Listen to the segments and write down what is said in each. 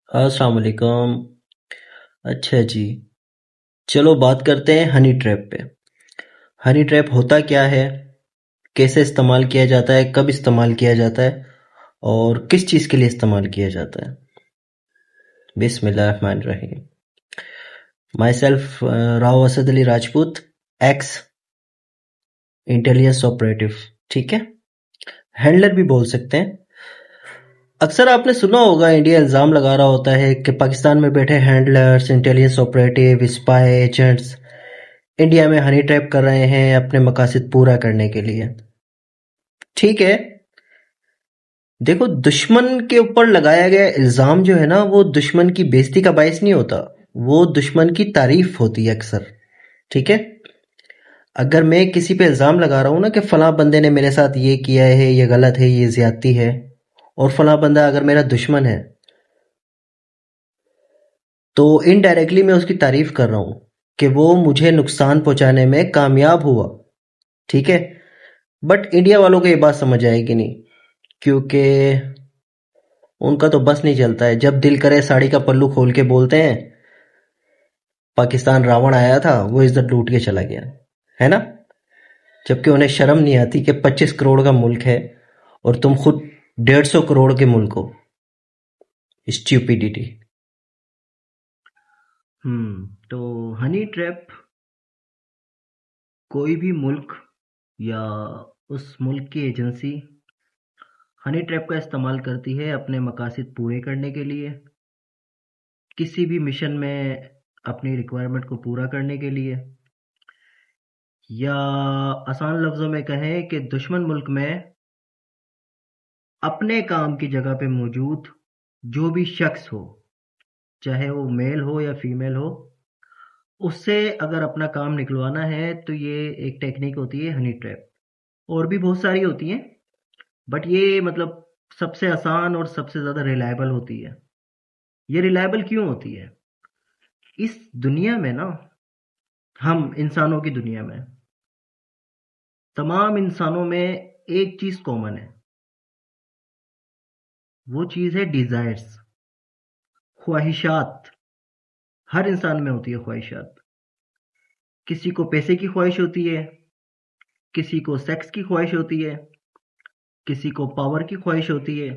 अस्सलाम वालेकुम। अच्छा जी, चलो बात करते हैं हनी ट्रैप पे। हनी ट्रैप होता क्या है, कैसे इस्तेमाल किया जाता है, कब इस्तेमाल किया जाता है और किस चीज़ के लिए इस्तेमाल किया जाता है। बिस्मिल्लाहिर्रहमानिर्रहीम। My self Rao Asad Ali Rajput, x intelligence operative. ठीक है, हैंडलर भी बोल सकते हैं। अक्सर आपने सुना होगा इंडिया इल्ज़ाम लगा रहा होता है कि पाकिस्तान में बैठे handlers, intelligence operative, spy agents India में हनी ट्रैप कर रहे हैं अपने मकासद पूरा करने के लिए। ठीक है, देखो दुश्मन के ऊपर लगाया गया इल्जाम जो है ना, वो दुश्मन की बेइज्जती का बायस नहीं होता, वो दुश्मन की तारीफ होती है अक्सर। ठीक है, अगर मैं किसी पे इल्जाम लगा रहा हूँ ना कि फलां बंदे ने मेरे साथ ये किया है, ये गलत है, ये ज्यादती है, और फलां बंदा अगर मेरा दुश्मन है, तो इनडायरेक्टली मैं उसकी तारीफ कर रहा हूँ कि वो मुझे नुकसान पहुंचाने में कामयाब हुआ। ठीक है, बट इंडिया वालों को ये बात समझ आएगी नहीं, क्योंकि उनका तो बस नहीं चलता है। जब दिल करे साड़ी का पल्लू खोल के बोलते हैं पाकिस्तान रावण आया था, वो इज्जत लूट के चला गया, है ना। जबकि उन्हें शर्म नहीं आती कि 25 करोड़ का मुल्क है और तुम खुद 150 करोड़ के मुल्क हो। स्ट्यूपिडिटी। तो हनी ट्रैप कोई भी मुल्क या उस मुल्क की एजेंसी हनी ट्रैप का इस्तेमाल करती है अपने मकासद पूरे करने के लिए, किसी भी मिशन में अपनी रिक्वायरमेंट को पूरा करने के लिए, या आसान लफ्ज़ों में कहें कि दुश्मन मुल्क में अपने काम की जगह पे मौजूद जो भी शख्स हो, चाहे वो मेल हो या फीमेल हो, उससे अगर अपना काम निकलवाना है तो ये एक टेक्निक होती है हनी ट्रैप। और भी बहुत सारी होती हैं, बट ये मतलब सबसे आसान और सबसे ज़्यादा रिलायबल होती है। ये रिलायबल क्यों होती है? इस दुनिया में ना, हम इंसानों की दुनिया में तमाम इंसानों में एक चीज़ कॉमन है। वो चीज़ है डिज़ायर्स, ख्वाहिशात। हर इंसान में होती है ख्वाहिशात। किसी को पैसे की ख्वाहिश होती है, किसी को सेक्स की ख्वाहिश होती है, किसी को पावर की ख्वाहिश होती है,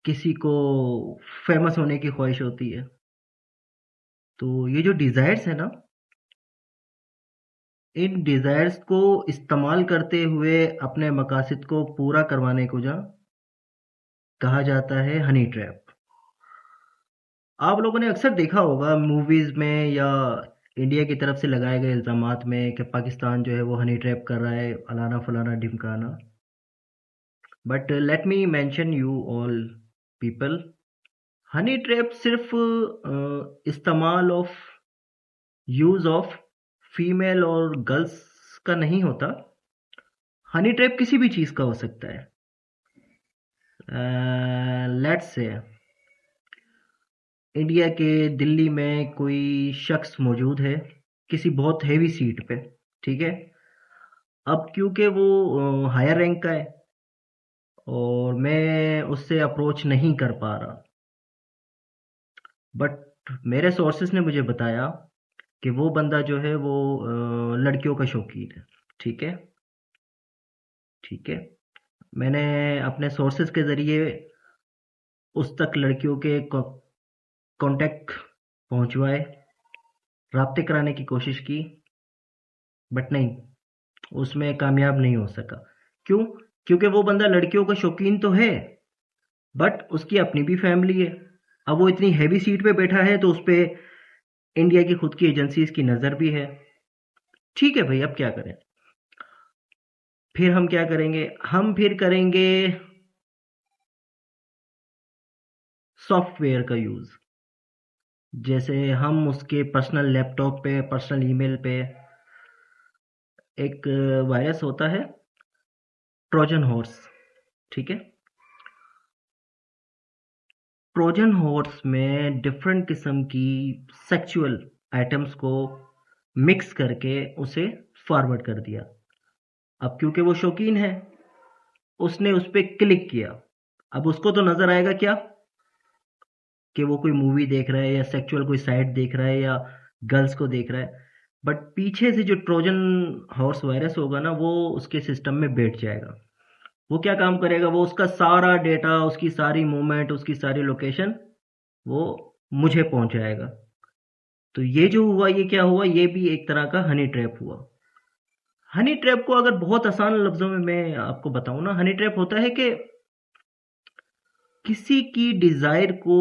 किसी को फेमस होने की ख्वाहिश होती है। तो ये जो डिज़ायर्स है ना, इन डिज़ायर्स को इस्तेमाल करते हुए अपने मकासद को पूरा करवाने को जा कहा जाता है हनी ट्रैप। आप लोगों ने अक्सर देखा होगा मूवीज़ में या इंडिया की तरफ से लगाए गए इल्ज़ामात में कि पाकिस्तान जो है वो हनी ट्रैप कर रहा है, अलाना फलाना ढिमकाना। But let me mention you all people, honey trap सिर्फ इस्तेमाल ऑफ यूज़ ऑफ फीमेल और गर्ल्स का नहीं होता। हनी ट्रैप किसी भी चीज़ का हो सकता है। लेट्स से इंडिया के दिल्ली में कोई शख्स मौजूद है किसी बहुत हैवी सीट पे। ठीक है, अब क्योंकि वो हायर रैंक का है और मैं उससे अप्रोच नहीं कर पा रहा, बट मेरे सोर्सेस ने मुझे बताया कि वो बंदा जो है वो लड़कियों का शौकीन है। ठीक है, ठीक है, मैंने अपने सोर्सेस के ज़रिए उस तक लड़कियों के कांटेक्ट पहुंचवाए, राब्ते कराने की कोशिश की, बट नहीं, उसमें कामयाब नहीं हो सका। क्यों? क्योंकि वो बंदा लड़कियों का शौकीन तो है, बट उसकी अपनी भी फैमिली है। अब वो इतनी हैवी सीट पे बैठा है तो उस पे इंडिया की खुद की एजेंसीज की नज़र भी है। ठीक है भाई, अब क्या करें? फिर हम क्या करेंगे? हम फिर करेंगे सॉफ्टवेयर का यूज़। जैसे हम उसके पर्सनल लैपटॉप पे, पर्सनल ईमेल पे एक वायरस होता है, ट्रोजन हॉर्स। ठीक है, ट्रोजन हॉर्स में डिफरेंट किस्म की सेक्सुअल आइटम्स को मिक्स करके उसे फॉरवर्ड कर दिया। अब क्योंकि वो शौकीन है, उसने उस पर क्लिक किया। अब उसको तो नजर आएगा क्या? कि वो कोई मूवी देख रहा है या सेक्सुअल कोई साइट देख रहा है या गर्ल्स को देख रहा है, बट पीछे से जो ट्रोजन हॉर्स वायरस होगा ना, वो उसके सिस्टम में बैठ जाएगा। वो क्या काम करेगा, वो उसका सारा डेटा, उसकी सारी मूवमेंट, उसकी सारी लोकेशन वो मुझे पहुंचाएगा। तो ये जो हुआ, ये क्या हुआ, ये भी एक तरह का हनी ट्रैप हुआ। हनी ट्रैप को अगर बहुत आसान लफ्जों में मैं आपको बताऊं ना, हनी ट्रैप होता है कि किसी की डिजायर को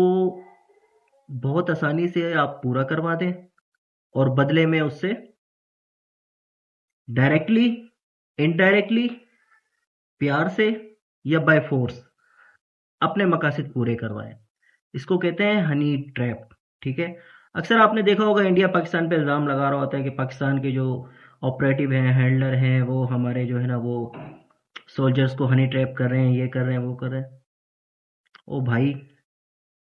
बहुत आसानी से आप पूरा करवा दें और बदले में उससे डायरेक्टली, इनडायरेक्टली, प्यार से या बाय फोर्स अपने मकासद पूरे करवाएं। इसको कहते हैं हनी ट्रैप। ठीक है। अक्सर आपने देखा होगा इंडिया पाकिस्तान पे इल्ज़ाम लगा रहा होता है कि पाकिस्तान के जो ऑपरेटिव हैं, हैंडलर हैं, वो हमारे जो है ना वो सोल्जर्स को हनी ट्रैप कर रहे हैं, ये कर रहे हैं, वो कर रहे हैं। ओ भाई,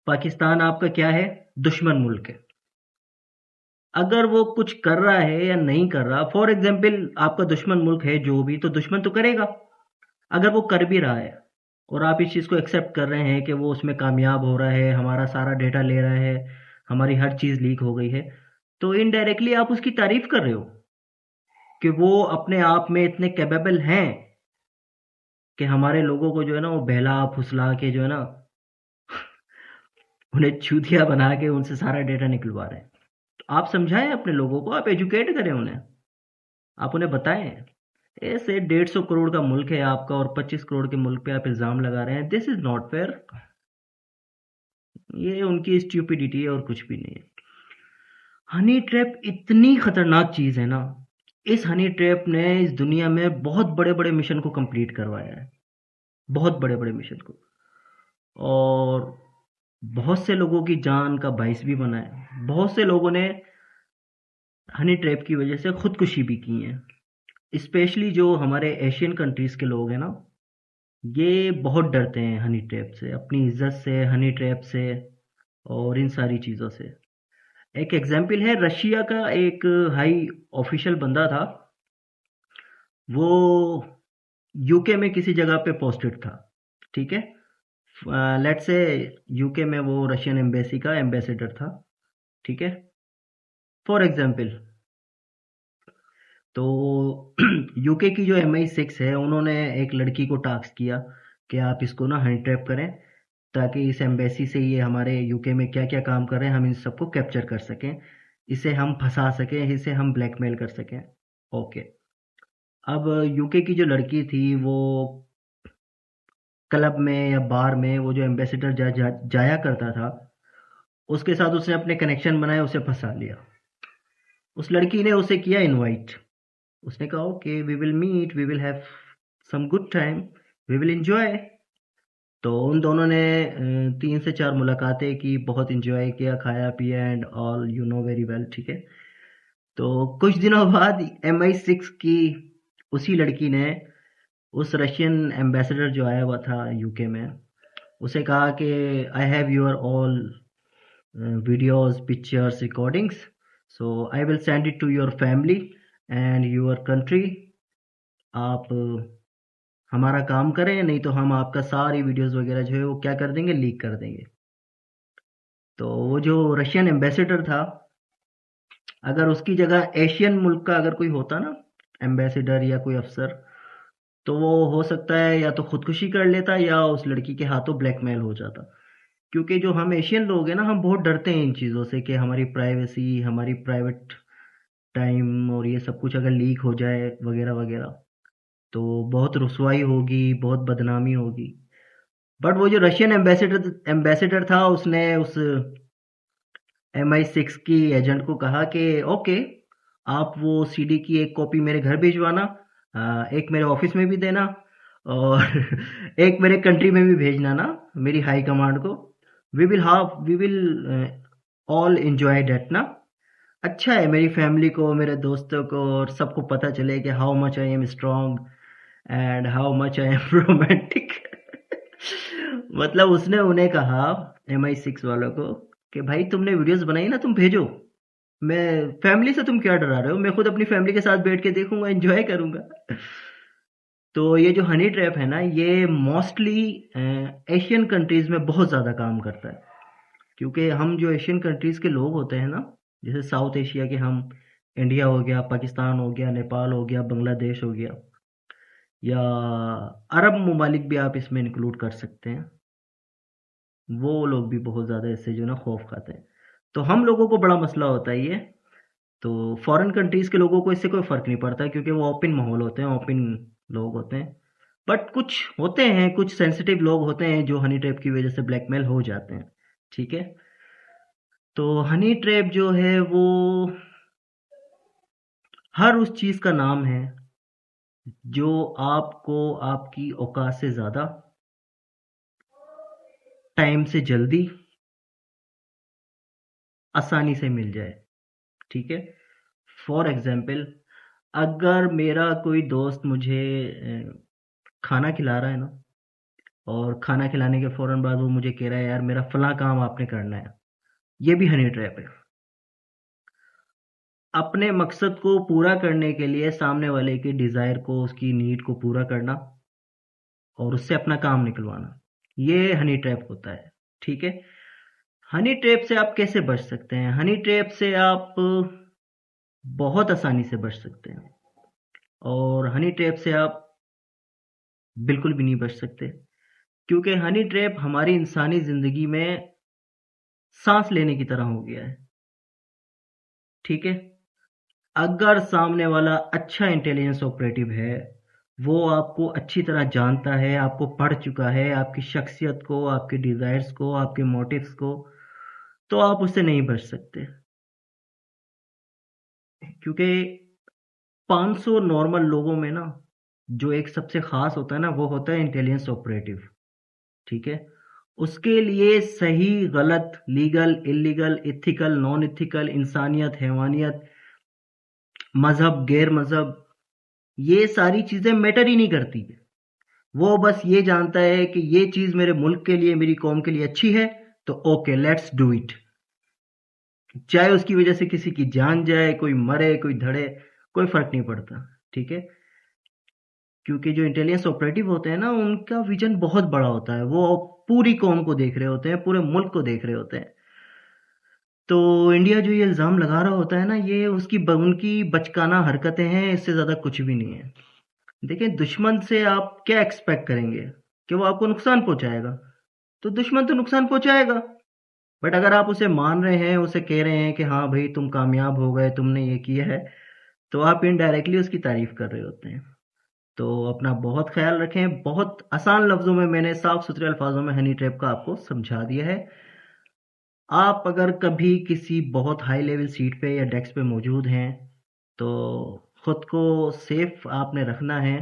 पाकिस्तान आपका क्या है, दुश्मन मुल्क है। अगर वो कुछ कर रहा है या नहीं कर रहा, फॉर एग्जाम्पल आपका दुश्मन मुल्क है जो भी, तो दुश्मन तो करेगा। अगर वो कर भी रहा है और आप इस चीज़ को एक्सेप्ट कर रहे हैं कि वो उसमें कामयाब हो रहा है, हमारा सारा डेटा ले रहा है, हमारी हर चीज़ लीक हो गई है, तो इनडायरेक्टली आप उसकी तारीफ कर रहे हो कि वो अपने आप में इतने कैपेबल हैं कि हमारे लोगों को जो है ना वो बहला फुसला के जो है ना उन्हें चूतिया बना के उनसे सारा डेटा निकलवा रहे हैं। तो आप समझाएं अपने लोगों को, आप एजुकेट करें उन्हें, आप उन्हें बताएं। ऐसे 150 करोड़ का मुल्क है आपका और 25 करोड़ के मुल्क पे आप इल्ज़ाम लगा रहे हैं, दिस इज नॉट फेयर। ये उनकी स्ट्यूपिडिटी है और कुछ भी नहीं है। हनी ट्रैप इतनी खतरनाक चीज़ है ना, इस हनी ट्रैप ने इस दुनिया में बहुत बड़े बड़े मिशन को कंप्लीट करवाया है, बहुत बड़े बड़े मिशन को, और बहुत से लोगों की जान का बाइस भी बना है। बहुत से लोगों ने हनी ट्रैप की वजह से खुदकुशी भी की है। स्पेशली जो हमारे एशियन कंट्रीज़ के लोग हैं ना, ये बहुत डरते हैं हनी ट्रैप से, अपनी इज्जत से, हनी ट्रैप से और इन सारी चीज़ों से। एक एग्जाम्पल है, रशिया का एक हाई ऑफिशियल बंदा था, वो यूके में किसी जगह पे पोस्टेड था। ठीक है। लेट्स से यूके में वो रशियन एम्बेसी का एम्बेसडर था। ठीक है, फॉर एग्जाम्पल। तो यूके की जो MI6 है, उन्होंने एक लड़की को टास्क किया कि आप इसको ना हनी ट्रैप करें, ताकि इस एम्बेसी से ये हमारे यूके में क्या क्या काम कर रहे हैं हम इन सबको कैप्चर कर सकें, इसे हम फंसा सकें, इसे हम ब्लैकमेल कर सकें। ओके। अब यूके की जो लड़की थी, वो क्लब में या बार में वो जो एम्बेसडर जाया करता था, उसके साथ उसने अपने कनेक्शन बनाए, उसे फंसा लिया। उस लड़की ने उसे किया इनवाइट। उसने कहा okay, we will meet, we will have some good time, we will enjoy. तो उन दोनों ने 3 से 4 मुलाकातें की, बहुत इंजॉय किया, खाया पिया and all you know very well. ठीक है। तो कुछ दिनों बाद MI6 की उसी लड़की ने उस रशियन एम्बेसडर जो आया हुआ था यूके में, उसे कहा कि I have your all videos, pictures, recordings, so I will send it to your family and your country. आप हमारा काम करें, नहीं तो हम आपका सारी वीडियोस वगैरह जो है वो क्या कर देंगे, लीक कर देंगे। तो वो जो रशियन एम्बेसडर था, अगर उसकी जगह एशियन मुल्क का अगर कोई होता ना एम्बेसडर या कोई अफसर, तो वो हो सकता है या तो खुदकुशी कर लेता या उस लड़की के हाथों ब्लैकमेल हो जाता। क्योंकि जो हम एशियन लोग हैं ना, हम बहुत डरते हैं इन चीज़ों से कि हमारी प्राइवेसी, हमारी प्राइवेट टाइम और ये सब कुछ अगर लीक हो जाए वगैरह वगैरह, तो बहुत रुसवाई होगी, बहुत बदनामी होगी। बट वो जो रशियन एम्बेसडर था, उसने उस MI6 की एजेंट को कहा कि ओके, आप वो CD की एक कॉपी मेरे घर भिजवाना, एक मेरे ऑफिस में भी देना, और एक मेरे कंट्री में भी भेजना ना, मेरी हाई कमांड को। We will all enjoy that ना। अच्छा है मेरी फैमिली को, मेरे दोस्तों को और सबको पता चले कि how much I am strong and how much I am romantic. मतलब उसने उन्हें कहा, MI6 वालों को, कि भाई तुमने वीडियोस बनाई ना, तुम भेजो, मैं फैमिली से तुम क्या डरा रहे हो, मैं खुद अपनी फैमिली के साथ बैठ के देखूंगा, एंजॉय करूंगा। तो ये जो हनी ट्रैप है ना, ये मोस्टली एशियन कंट्रीज में बहुत ज़्यादा काम करता है। क्योंकि हम जो एशियन कंट्रीज़ के लोग होते हैं ना, जैसे साउथ एशिया के हम, इंडिया हो गया, पाकिस्तान हो गया, नेपाल हो गया, बांग्लादेश हो गया, या अरब ममालिक भी आप इसमें इंक्लूड कर सकते हैं। वो लोग भी बहुत ज़्यादा इससे जो है ना खौफ खाते हैं। तो हम लोगों को बड़ा मसला होता है ये। तो फॉरेन कंट्रीज़ के लोगों को इससे कोई फ़र्क नहीं पड़ता, क्योंकि वो ओपन माहौल होते हैं, ओपन लोग होते हैं। बट कुछ होते हैं, कुछ सेंसिटिव लोग होते हैं जो हनी ट्रैप की वजह से ब्लैकमेल हो जाते हैं। ठीक है। तो हनी ट्रैप जो है वो हर उस चीज़ का नाम है जो आपको आपकी औकात से ज़्यादा, टाइम से जल्दी, आसानी से मिल जाए। ठीक है। फॉर एग्जाम्पल, अगर मेरा कोई दोस्त मुझे खाना खिला रहा है ना, और खाना खिलाने के फ़ौरन बाद वो मुझे कह रहा है, यार मेरा फ़लाँ काम आपने करना है, ये भी हनी ट्रैप है। अपने मकसद को पूरा करने के लिए सामने वाले की डिज़ायर को, उसकी नीड को पूरा करना और उससे अपना काम निकलवाना, ये हनी ट्रैप होता है। ठीक है। हनी ट्रैप से आप कैसे बच सकते हैं? हनी ट्रैप से आप बहुत आसानी से बच सकते हैं, और हनी ट्रैप से आप बिल्कुल भी नहीं बच सकते, क्योंकि हनी ट्रैप हमारी इंसानी ज़िंदगी में सांस लेने की तरह हो गया है। ठीक है। अगर सामने वाला अच्छा इंटेलिजेंस ऑपरेटिव है, वो आपको अच्छी तरह जानता है, आपको पढ़ चुका है, आपकी शख्सियत को, आपके डिज़ायर्स को, आपके मोटिव्स को, तो आप उससे नहीं बच सकते। क्योंकि 500 नॉर्मल लोगों में ना, जो एक सबसे ख़ास होता है ना, वो होता है इंटेलिजेंस ऑपरेटिव। ठीक है। उसके लिए सही गलत, legal illegal, ethical non ethical, इंसानियत हैवानियत, मज़हब गैर मज़हब, ये सारी चीज़ें मैटर ही नहीं करती है। वो बस ये जानता है कि ये चीज़ मेरे मुल्क के लिए, मेरी कौम के लिए अच्छी है, तो ओके लेट्स डू इट। चाहे उसकी वजह से किसी की जान जाए, कोई मरे, कोई धड़े, कोई फ़र्क नहीं पड़ता। ठीक है। क्योंकि जो इंटेलिजेंस ऑपरेटिव होते हैं ना, उनका विजन बहुत बड़ा होता है। वो पूरी कौम को देख रहे होते हैं, पूरे मुल्क को देख रहे होते हैं। तो इंडिया जो ये इल्ज़ाम लगा रहा होता है ना, ये उनकी बचकाना हरकतें हैं, इससे ज़्यादा कुछ भी नहीं है। देखिए, दुश्मन से आप क्या एक्सपेक्ट करेंगे? कि वो आपको नुकसान पहुंचाएगा? तो दुश्मन तो नुकसान पहुंचाएगा। बट अगर आप उसे मान रहे हैं, उसे कह रहे हैं कि हाँ भाई तुम कामयाब हो गए, तुमने ये किया है, तो आप इनडायरेक्टली उसकी तारीफ कर रहे होते हैं। तो अपना बहुत ख्याल रखें। बहुत आसान लफ्ज़ों में मैंने साफ सुथरे अल्फाजों में हनी ट्रैप का आपको समझा दिया है। आप अगर कभी किसी बहुत हाई लेवल सीट पे या डेस्क पे मौजूद हैं, तो खुद को सेफ आपने रखना है।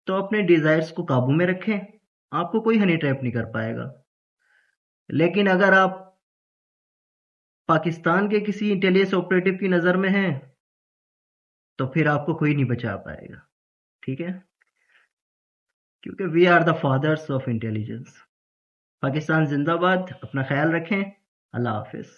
तो अपने डिज़ायर्स को काबू में रखें, आपको कोई हनी ट्रैप नहीं कर पाएगा। लेकिन अगर आप पाकिस्तान के किसी इंटेलिजेंस ऑपरेटिव की नज़र में हैं, तो फिर आपको कोई नहीं बचा पाएगा। ठीक है। क्योंकि we are the fathers of intelligence. Pakistan जिंदाबाद। अपना ख्याल रखें। अल्लाह हाफिज़।